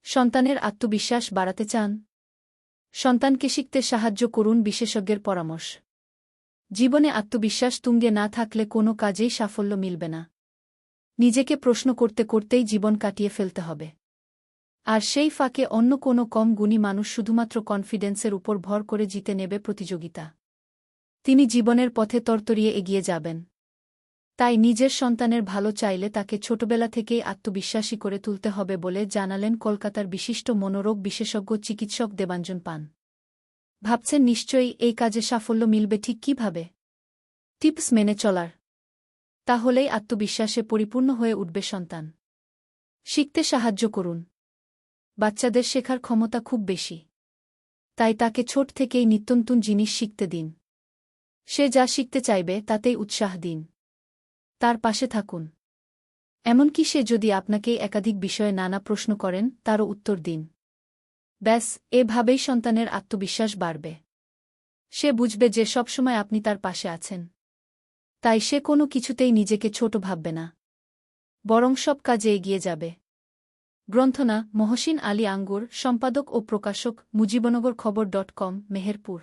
সন্তানের আত্মবিশ্বাস বাড়াতে চান? সন্তানকে শিখতে সাহায্য করুন বিশেষজ্ঞের পরামর্শ। জীবনে আত্মবিশ্বাস তুঙ্গে না থাকলে কোনো কাজেই সাফল্য মিলবে না। নিজেকে প্রশ্ন করতে করতেই জীবন কাটিয়ে ফেলতে হবে। আর সেই ফাঁকে অন্য কোনো কম গুণী মানুষ শুধুমাত্র কনফিডেন্সের উপর ভর করে জিতে নেবে প্রতিযোগিতা। তিনি জীবনের পথে তরতরিয়ে এগিয়ে যাবেন। তাই নিজের সন্তানের ভালো চাইলে তাকে ছোটবেলা থেকেই আত্মবিশ্বাসী করে তুলতে হবে বলে জানালেন কলকাতার বিশিষ্ট মনোরোগ বিশেষজ্ঞ চিকিৎসক দেবাঞ্জন পান। ভাবছেন নিশ্চয়ই এই কাজে সাফল্য মিলবে ঠিক কীভাবে? টিপস মেনে চলার। তাহলেই আত্মবিশ্বাসে পরিপূর্ণ হয়ে উঠবে সন্তান। শিখতে সাহায্য করুন। বাচ্চাদের শেখার ক্ষমতা খুব বেশি। তাই তাকে ছোট থেকেই নিত্যনতুন জিনিস শিখতে দিন। সে যা শিখতে চাইবে তাতেই উৎসাহ দিন। তার পাশে থাকুন। এমনকি সে যদি আপনাকেই একাধিক বিষয়ে নানা প্রশ্ন করেন তারও উত্তর দিন। ব্যাস, এভাবেই সন্তানের আত্মবিশ্বাস বাড়বে। সে বুঝবে যে সবসময় আপনি তার পাশে আছেন। তাই সে কোনো কিছুতেই নিজেকে ছোট ভাববে না, বরং সব কাজে এগিয়ে যাবে। গ্রন্থনা মহসিন আলী আঙ্গুর, সম্পাদক ও প্রকাশক, মুজিবনগর খবর.com, মেহেরপুর।